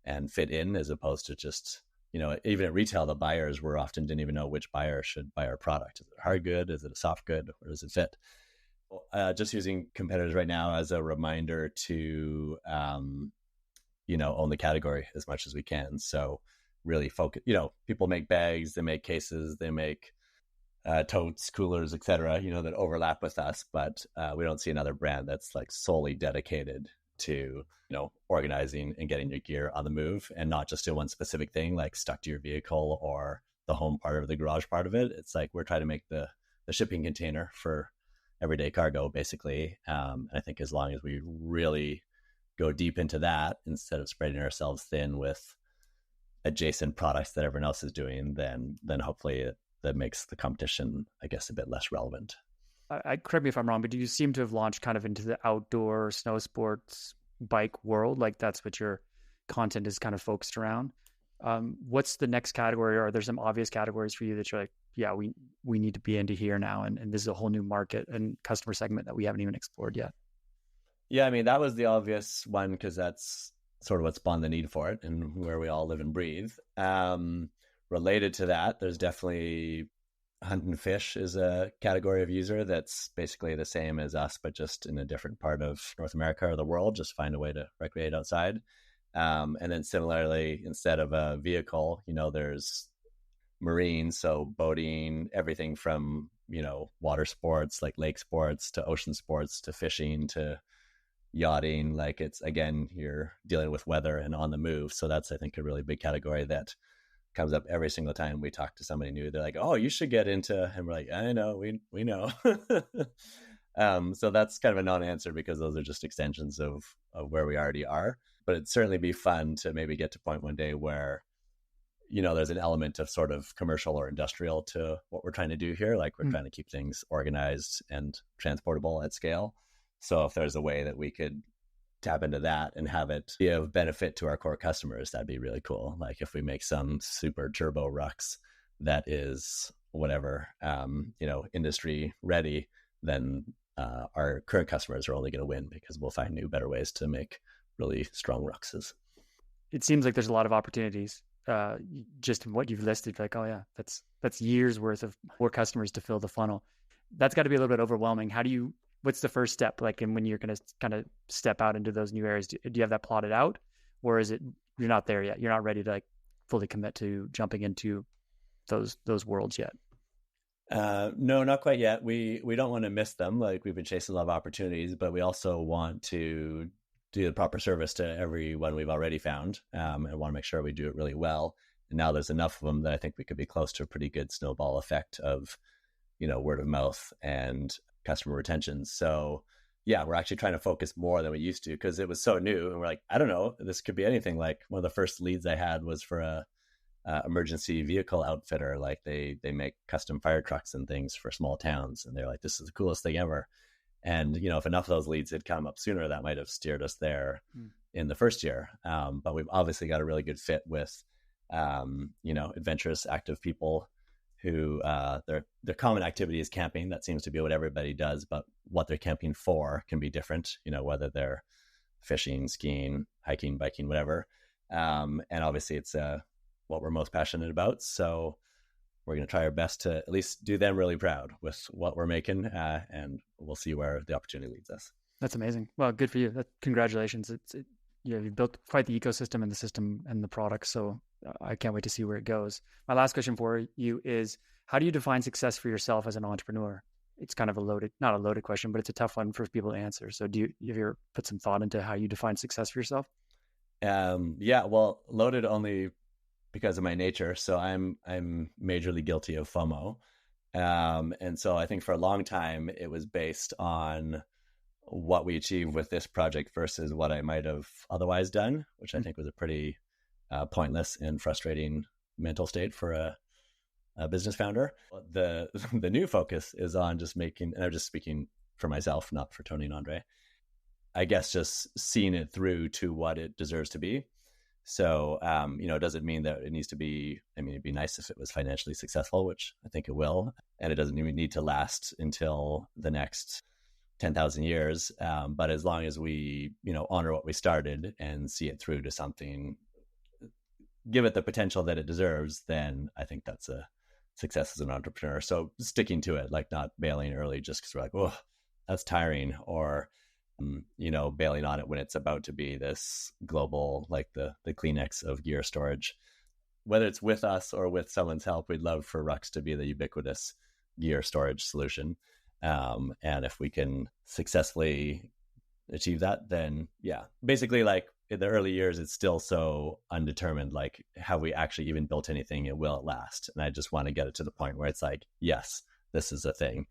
and fit in, as opposed to just, even at retail, the buyers were often didn't even know which buyer should buy our product. Is it a hard good? Is it a soft good? Or does it fit? Just using competitors right now as a reminder to, own the category as much as we can. So really focus, people make bags, they make cases, they make totes, coolers, etc., that overlap with us, but we don't see another brand that's like solely dedicated to, organizing and getting your gear on the move, and not just do one specific thing like stuck to your vehicle or the home part of the garage part of it. It's like we're trying to make the shipping container for everyday cargo, basically. And I think as long as we really go deep into that, instead of spreading ourselves thin with adjacent products that everyone else is doing, then hopefully that makes the competition, I guess, a bit less relevant. Correct me if I'm wrong, but do you seem to have launched kind of into the outdoor snow sports bike world? Like that's what your content is kind of focused around. What's the next category? Or are there some obvious categories for you that you're like, yeah, we need to be into here now, and this is a whole new market and customer segment that we haven't even explored yet? Yeah, I mean, that was the obvious one because that's sort of what spawned the need for it and where we all live and breathe. Related to that, there's definitely hunt and fish is a category of user that's basically the same as us, but just in a different part of North America or the world, just find a way to recreate outside. And then similarly, instead of a vehicle, there's marine, so boating, everything from, water sports like lake sports to ocean sports to fishing to yachting. Like it's, again, you're dealing with weather and on the move. So that's, I think, a really big category that comes up every single time we talk to somebody new. They're like, oh, you should get into, and we're like, I know, we know. So that's kind of a non-answer because those are just extensions of where we already are. But it'd certainly be fun to maybe get to a point one day where, there's an element of sort of commercial or industrial to what we're trying to do here. Like we're trying to keep things organized and transportable at scale. So if there's a way that we could tap into that and have it be of benefit to our core customers, that'd be really cool. Like if we make some super turbo rucks that is whatever, industry ready, then our current customers are only going to win because we'll find new, better ways to make really strong ruxes. It seems like there's a lot of opportunities. Just what you've listed, like, oh yeah, that's years worth of more customers to fill the funnel. That's got to be a little bit overwhelming. What's the first step? Like, and when you're going to kind of step out into those new areas, do you have that plotted out, or is it you're not there yet? You're not ready to like fully commit to jumping into those worlds yet? No, not quite yet. We don't want to miss them. Like we've been chasing a lot of opportunities, but we also want to do the proper service to everyone we've already found, and want to make sure we do it really well. And now there's enough of them that I think we could be close to a pretty good snowball effect of, word of mouth and customer retention. So yeah, we're actually trying to focus more than we used to because it was so new. And we're like, I don't know, this could be anything. Like one of the first leads I had was for a emergency vehicle outfitter. Like they make custom fire trucks and things for small towns. And they're like, this is the coolest thing ever. And, if enough of those leads had come up sooner, that might have steered us there in the first year. But we've obviously got a really good fit with, adventurous, active people who their common activity is camping. That seems to be what everybody does, but what they're camping for can be different, whether they're fishing, skiing, hiking, biking, whatever. And obviously it's what we're most passionate about. So we're going to try our best to at least do them really proud with what we're making, and we'll see where the opportunity leads us. That's amazing. Well, good for you. Congratulations. You've built quite the ecosystem and the system and the product. So I can't wait to see where it goes. My last question for you is, how do you define success for yourself as an entrepreneur? It's kind of not a loaded question, but it's a tough one for people to answer. So have you ever put some thought into how you define success for yourself? Yeah, well, loaded only because of my nature. So I'm majorly guilty of FOMO. And so I think for a long time, it was based on what we achieved with this project versus what I might have otherwise done, which I think was a pretty pointless and frustrating mental state for a business founder. The new focus is on just making, and I'm just speaking for myself, not for Tony and Andre, I guess just seeing it through to what it deserves to be. So, it doesn't mean that it needs to be, it'd be nice if it was financially successful, which I think it will. And it doesn't even need to last until the next 10,000 years. But as long as we, honor what we started and see it through to something, give it the potential that it deserves, then I think that's a success as an entrepreneur. So sticking to it, like not bailing early just because we're like, oh, that's tiring, or bailing on it when it's about to be this global, like the Kleenex of gear storage. Whether it's with us or with someone's help, we'd love for Rux to be the ubiquitous gear storage solution. And if we can successfully achieve that, then yeah, basically like in the early years, it's still so undetermined, like have we actually even built anything and will it last? And I just want to get it to the point where it's like, yes, this is a thing.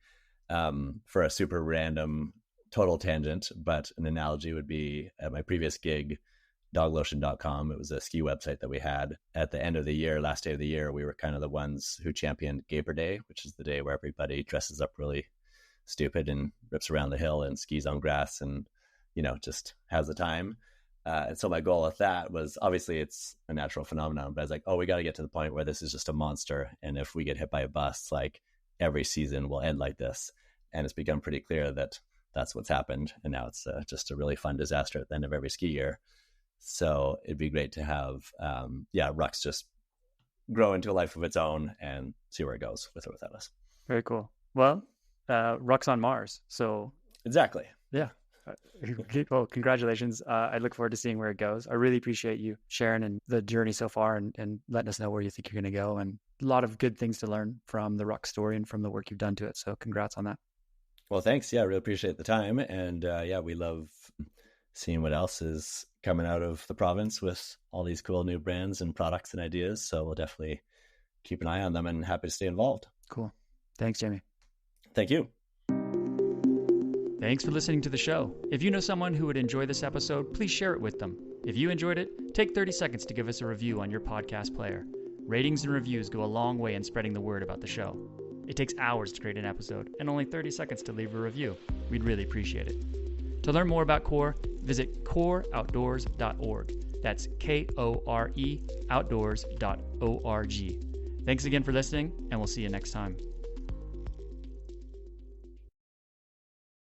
For a super random total tangent, but an analogy would be at my previous gig, doglotion.com. It was a ski website that we had. At the end of the year, last day of the year, we were kind of the ones who championed Gaper Day, which is the day where everybody dresses up really stupid and rips around the hill and skis on grass and, just has the time. And so my goal with that was, obviously it's a natural phenomenon, but I was like, oh, we got to get to the point where this is just a monster. And if we get hit by a bus, like every season will end like this. And it's become pretty clear that that's what's happened. And now it's just a really fun disaster at the end of every ski year. So it'd be great to have, Rux just grow into a life of its own and see where it goes with or without us. Very cool. Well, Rux on Mars. So exactly. Yeah. Well, congratulations. I look forward to seeing where it goes. I really appreciate you sharing and the journey so far and letting us know where you think you're going to go. And a lot of good things to learn from the Ruck story and from the work you've done to it. So congrats on that. Well, thanks. Yeah, I really appreciate the time. And we love seeing what else is coming out of the province with all these cool new brands and products and ideas. So we'll definitely keep an eye on them and happy to stay involved. Cool. Thanks, Jamie. Thank you. Thanks for listening to the show. If you know someone who would enjoy this episode, please share it with them. If you enjoyed it, take 30 seconds to give us a review on your podcast player. Ratings and reviews go a long way in spreading the word about the show. It takes hours to create an episode and only 30 seconds to leave a review. We'd really appreciate it. To learn more about CORE, visit coreoutdoors.org. That's KORE outdoors.org. Thanks again for listening, and we'll see you next time.